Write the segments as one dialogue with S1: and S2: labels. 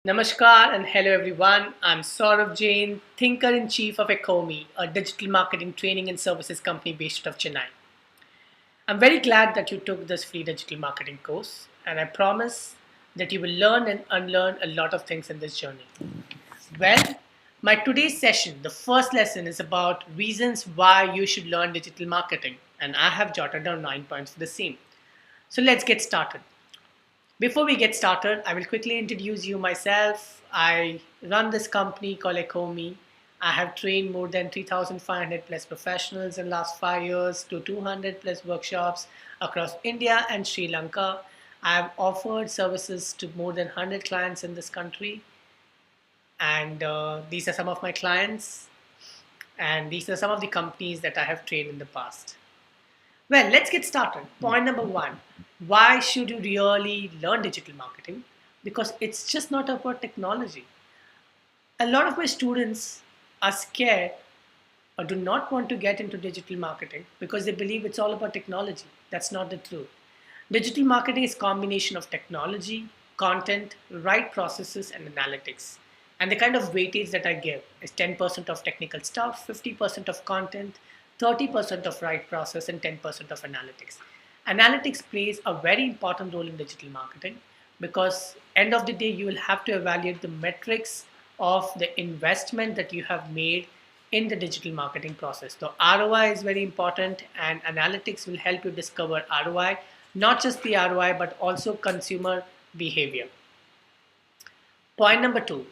S1: Namaskar and hello everyone. I'm Saurav Jain, Thinker-in-Chief of Ecomi, a digital marketing training and services company based out of Chennai. I'm very glad that you took this free digital marketing course, and I promise that you will learn and unlearn a lot of things in this journey. Well, my today's session, the first lesson is about reasons why you should learn digital marketing, and I have jotted down 9 points for the same. So let's get started. Before we get started, I will quickly introduce you myself. I run this company called Ecomi. I have trained more than 3,500 plus professionals in the last 5 years to 200 plus workshops across India and Sri Lanka. I have offered services to more than 100 clients in this country. And these are some of my clients. And these are some of the companies that I have trained in the past. Well, let's get started. Point number one, why should you really learn digital marketing? Because it's just not about technology. A lot of my students are scared or do not want to get into digital marketing because they believe it's all about technology. That's not the truth. Digital marketing is a combination of technology, content, right processes, and analytics. And the kind of weightage that I give is 10% of technical stuff, 50% of content, 30% of right process, and 10% of analytics. Analytics plays a very important role in digital marketing because end of the day, you will have to evaluate the metrics of the investment that you have made in the digital marketing process. So ROI is very important, and analytics will help you discover ROI, not just the ROI, but also consumer behavior. Point number two,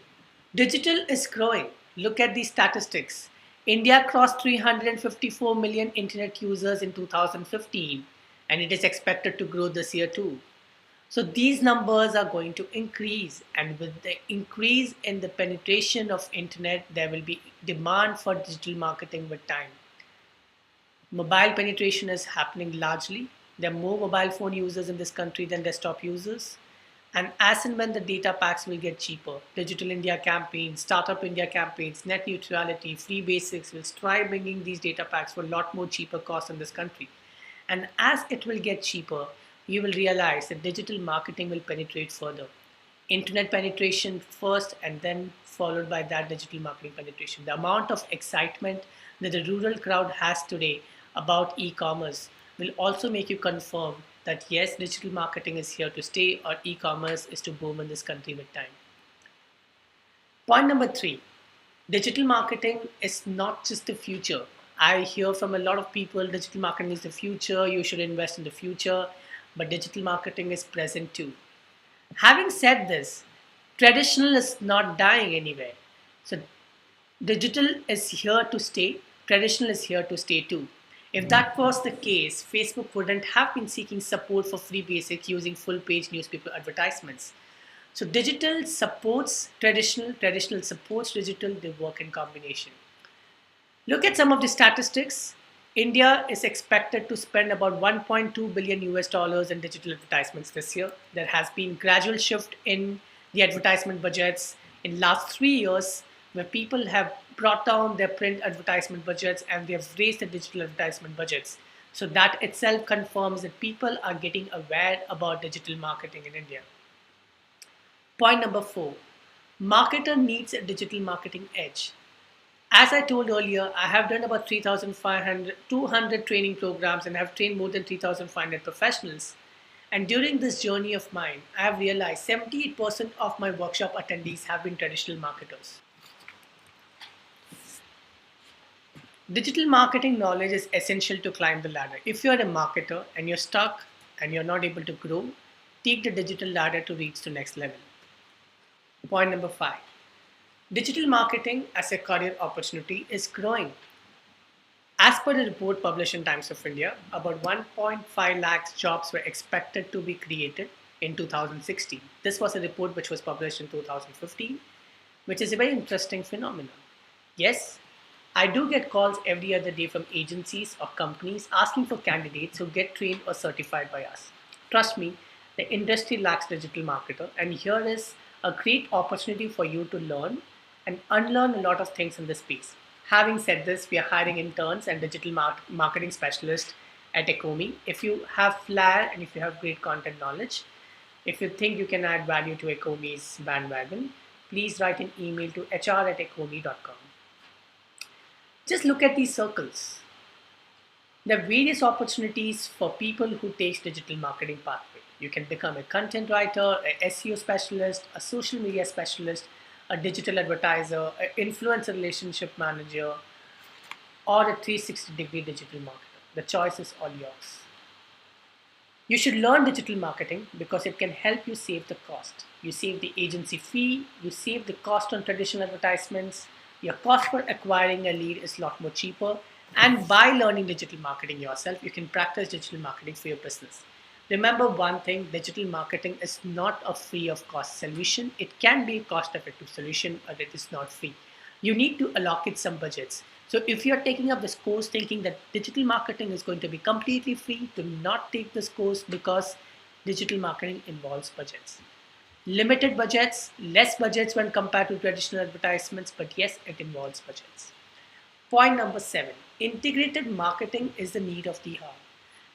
S1: digital is growing. Look at these statistics. India crossed 354 million internet users in 2015, and it is expected to grow this year too. So these numbers are going to increase, and with the increase in the penetration of internet, there will be demand for digital marketing with time. Mobile penetration is happening largely. There are more mobile phone users in this country than desktop users. And as and when the data packs will get cheaper, Digital India campaigns, Startup India campaigns, net neutrality, free basics will try bringing these data packs for a lot more cheaper cost in this country. And as it will get cheaper, you will realize that digital marketing will penetrate further. Internet penetration first, and then followed by that digital marketing penetration. The amount of excitement that the rural crowd has today about e-commerce will also make you confirm that yes, digital marketing is here to stay, or e-commerce is to boom in this country with time. Point number three, digital marketing is not just the future. I hear from a lot of people digital marketing is the future, you should invest in the future, but digital marketing is present too. Having said this, traditional is not dying anywhere. So digital is here to stay, traditional is here to stay too. If that was the case, Facebook wouldn't have been seeking support for free basics using full page newspaper advertisements. So digital supports traditional, traditional supports digital, they work in combination. Look at some of the statistics. India is expected to spend about 1.2 billion US dollars in digital advertisements this year. There has been gradual shift in the advertisement budgets in last 3 years, where people have brought down their print advertisement budgets and they have raised the digital advertisement budgets. So that itself confirms that people are getting aware about digital marketing in India. Point number four, marketer needs a digital marketing edge. As I told earlier, I have done about 3,500, 200 training programs and have trained more than 3,500 professionals. And during this journey of mine, I have realized 78% of my workshop attendees have been traditional marketers. Digital marketing knowledge is essential to climb the ladder. If you're a marketer and you're stuck and you're not able to grow, take the digital ladder to reach the next level. Point number five, digital marketing as a career opportunity is growing. As per a report published in Times of India, about 1.5 lakhs jobs were expected to be created in 2016. This was a report which was published in 2015, which is a very interesting phenomenon. Yes, I do get calls every other day from agencies or companies asking for candidates who get trained or certified by us. Trust me, the industry lacks digital marketer, and here is a great opportunity for you to learn and unlearn a lot of things in this space. Having said this, we are hiring interns and digital marketing specialists at Ecomi. If you have flair and if you have great content knowledge, If you think you can add value to Ecomi's bandwagon, please write an email to hr@ecomi.com. Just look at these circles. There are various opportunities for people who take digital marketing pathway. You can become a content writer, a SEO specialist, a social media specialist, a digital advertiser, an influencer relationship manager, or a 360-degree digital marketer. The choice is all yours. You should learn digital marketing because it can help you save the cost. You save the agency fee, you save the cost on traditional advertisements, your cost for acquiring a lead is a lot more cheaper, and by learning digital marketing yourself, you can practice digital marketing for your business. Remember one thing, digital marketing is not a free of cost solution. It can be a cost effective solution, but it is not free. You need to allocate some budgets. So if you're taking up this course thinking that digital marketing is going to be completely free, do not take this course because digital marketing involves budgets. Limited budgets, less budgets when compared to traditional advertisements, but yes, it involves budgets. Point number 7, integrated marketing is the need of the hour,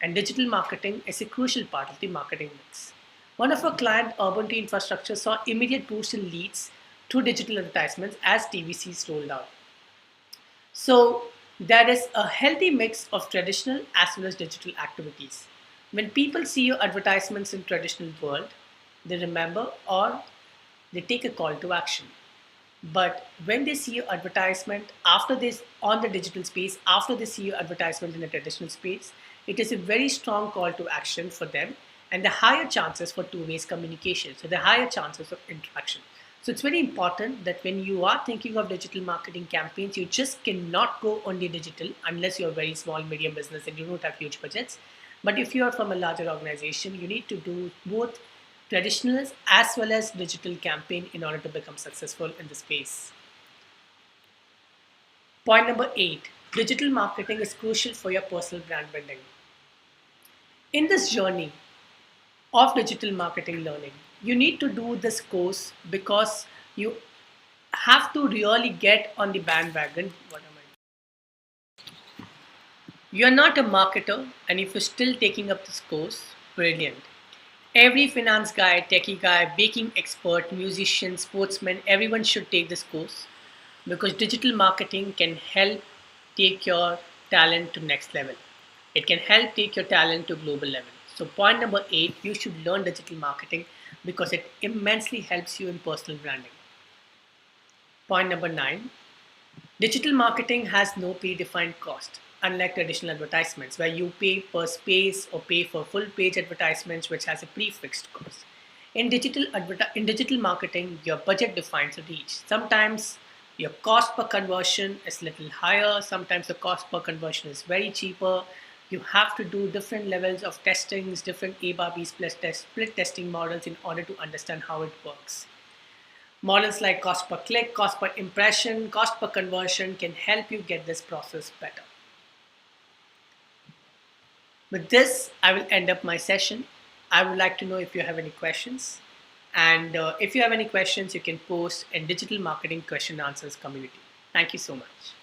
S1: and digital marketing is a crucial part of the marketing mix. One of our client, Urban Tea Infrastructure, saw immediate boost in leads through digital advertisements as TVCs rolled out. So there is a healthy mix of traditional as well as digital activities. When people see your advertisements in traditional world, they remember or they take a call to action. But when they see your advertisement after this on the digital space, after they see your advertisement in the traditional space, it is a very strong call to action for them and the higher chances for two-way communication. So the higher chances of interaction. So it's very important that when you are thinking of digital marketing campaigns, you just cannot go only digital unless you're a very small, medium business and you don't have huge budgets. But if you are from a larger organization, you need to do both traditional as well as digital campaign in order to become successful in the space. Point number 8, digital marketing is crucial for your personal brand building. In this journey of digital marketing learning, you need to do this course because you have to really get on the bandwagon. You're not a marketer, and if you're still taking up this course, brilliant. Every finance guy, techie guy, baking expert, musician, sportsman, everyone should take this course because digital marketing can help take your talent to next level. It can help take your talent to global level. So point number 8, you should learn digital marketing because it immensely helps you in personal branding. Point number 9, digital marketing has no predefined cost, unlike traditional advertisements where you pay per space or pay for full page advertisements which has a prefixed cost. In digital marketing, your budget defines the reach. Sometimes your cost per conversion is a little higher, sometimes the cost per conversion is very cheaper. You have to do different levels of testings, different A/B split testing models in order to understand how it works. Models like cost per click, cost per impression, cost per conversion can help you get this process better. With this, I will end up my session. I would like to know if you have any questions. And if you have any questions, you can post in Digital Marketing Question Answers community. Thank you so much.